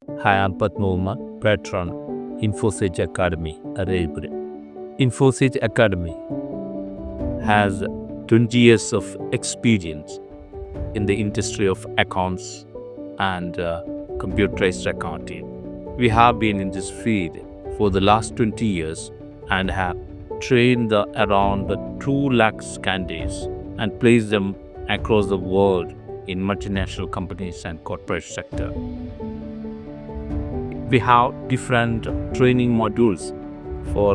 Hi, I'm Patmoma, patron, Infosage Academy, Arabia. Infosage Academy has 20 years of experience in the industry of accounts and computerized accounting. We have been in this field for the last 20 years and have trained around the 2 lakhs candidates and placed them across the world in multinational companies and corporate sector. We have different training modules for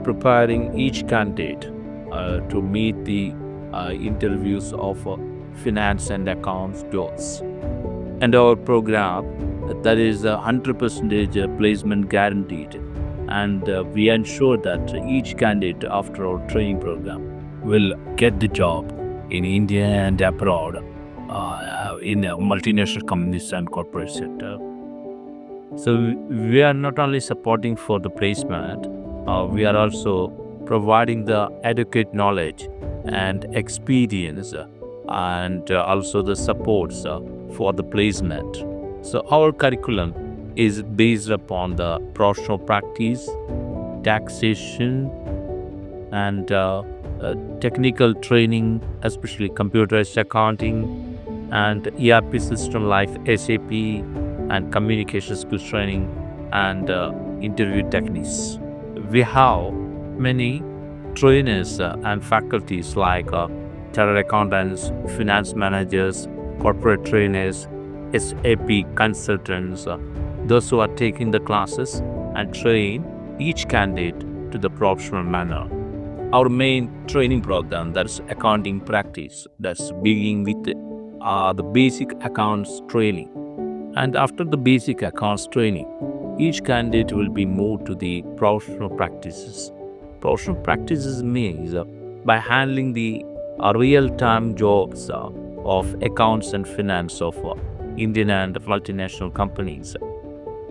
preparing each candidate to meet the interviews of finance and accounts jobs. And our program that is 100% placement guaranteed, and we ensure that each candidate after our training program will get the job in India and abroad in multinational companies and corporate sector. So we are not only supporting for the placement, we are also providing the adequate knowledge and experience and also the supports for the placement. So our curriculum is based upon the professional practice, taxation, and technical training, especially computerized accounting and ERP system like SAP, and communication skills training and interview techniques. We have many trainers and faculties like chartered accountants, finance managers, corporate trainers, SAP consultants, those who are taking the classes and train each candidate to the professional manner. Our main training program, that's accounting practice, that's beginning with the basic accounts training. And after the basic accounts training, each candidate will be moved to the professional practices. Professional practices means by handling the real-time jobs of accounts and finance of Indian and multinational companies.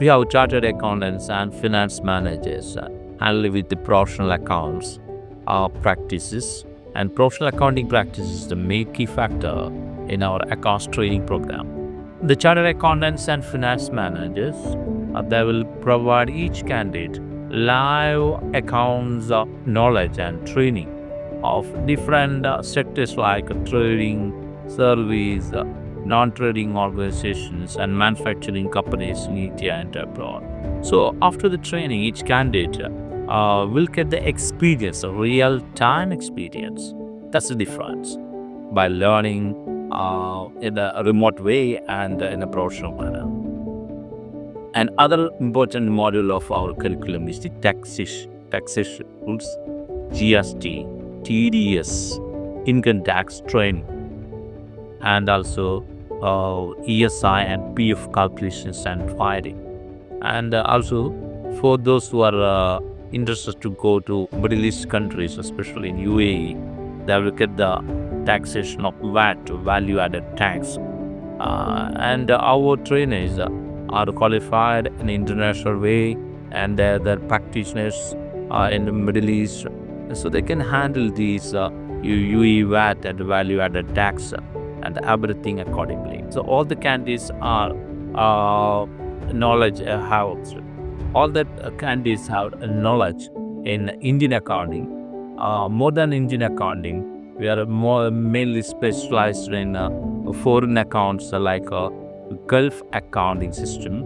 We have chartered accountants and finance managers handling with the professional accounts practices. And professional accounting practice is the main key factor in our accounts training program. The chartered accountants and finance managers, they will provide each candidate live accounts knowledge and training of different sectors like trading, service, non-trading organizations, and manufacturing companies in India and abroad. So after the training, each candidate will get the experience, a real-time experience. That's the difference by learning in a remote way and in a professional manner. And other important module of our curriculum is the taxation rules, GST, TDS, income tax training, and also ESI and PF calculations and filing. And also for those who are interested to go to Middle East countries, especially in UAE, they will get the taxation of VAT, value added tax. And our trainers are qualified in international way, and they're practitioners in the Middle East, so they can handle these UAE VAT and value added tax and everything accordingly. So all the candidates are knowledge have all that candidates have knowledge in Indian accounting. More than Indian accounting, we are more mainly specialized in foreign accounts like Gulf accounting system.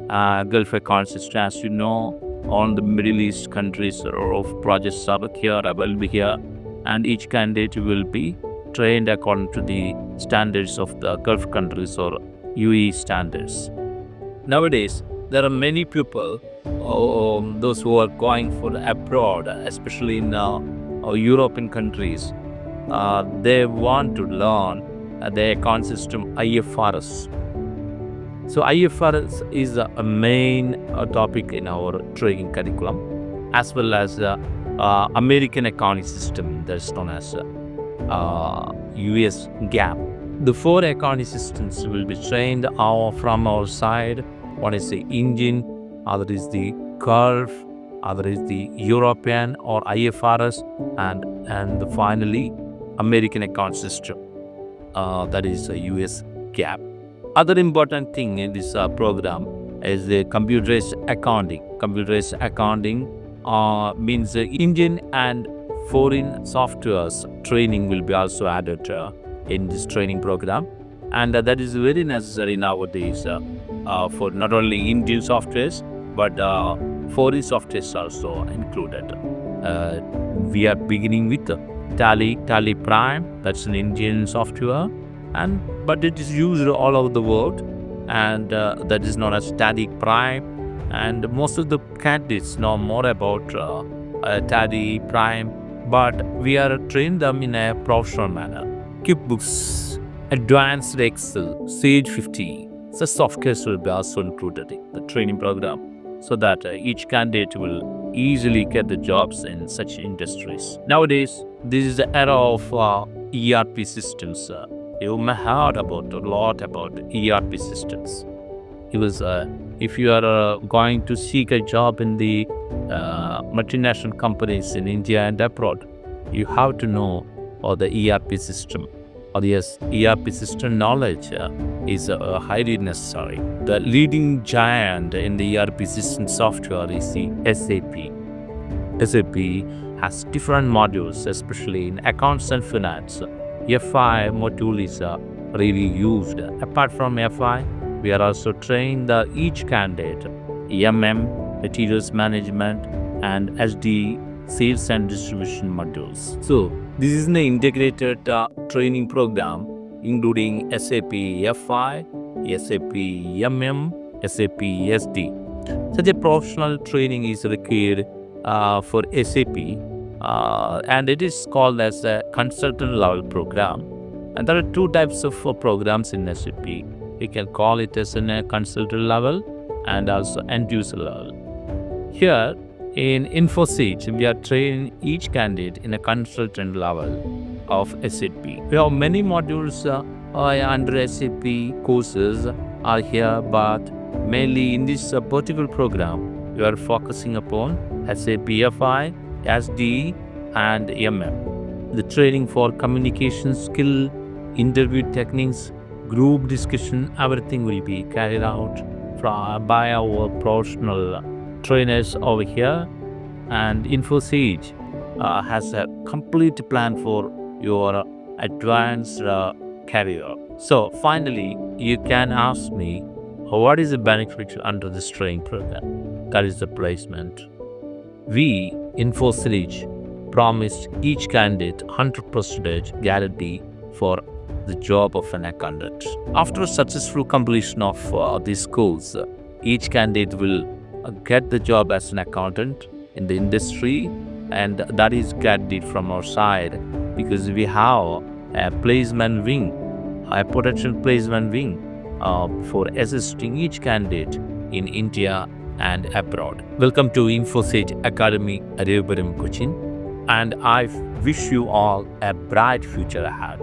Gulf account system, as you know, all the Middle East countries of projects are here, will be here, and each candidate will be trained according to the standards of the Gulf countries or UAE standards. Nowadays, there are many people, those who are going for abroad, especially in European countries. They want to learn the account system IFRS. So IFRS is a main topic in our training curriculum, as well as American accounting system, that's known as US GAAP. The 4 accounting systems will be trained from our side. One is the Indian, other is the Gulf, other is the European or IFRS, and finally American account system, that is a US GAAP. Other important thing in this program is the computerized accounting. Computerized accounting means Indian and foreign softwares training will be also added in this training program, and that is very necessary nowadays for not only Indian softwares but foreign softwares also included. We are beginning with Tally Prime. That's an Indian software, but it is used all over the world, and that is known as Tally Prime. And most of the candidates know more about Tally Prime, but we are trained them in a professional manner. QuickBooks, Advanced Excel, Sage 50. Such softwares will be also included in the training program, so that each candidate will easily get the jobs in such industries. Nowadays, this is the era of ERP systems. You may have heard about a lot about ERP systems. Because if you are going to seek a job in the multinational companies in India and abroad, you have to know all the ERP system. Or yes, ERP system knowledge is highly necessary. The leading giant in the ERP system software is the SAP. SAP has different modules, especially in accounts and finance. FI module is really used. Apart from FI, we are also training each candidate, materials management, and SD, sales and distribution modules. So this is an integrated training program including SAP FI, SAP SAP SD. Such a professional training is required for SAP, and it is called as a consultant level program. And there are two types of programs in SAP. We can call it as a consultant level and also end user level. Here in Infosage, we are training each candidate in a consultant level of SAP. We have many modules under SAP courses are here, but mainly in this particular program, we are focusing upon SAP FI, SD, and The training for communication skill, interview techniques, group discussion, everything will be carried out by our professional trainers over here. And Infosage has a complete plan for your advanced career. So finally, you can ask me, what is the benefit under this training program? That is the placement. We, Infosage, promised each candidate 100% guarantee for the job of an accountant. After successful completion of this course, each candidate will get the job as an accountant in the industry, and that is guaranteed from our side because we have a placement wing, a potential placement wing for assisting each candidate in India and abroad. Welcome to Infosage Academy, Arevaram, Cochin, and I wish you all a bright future ahead.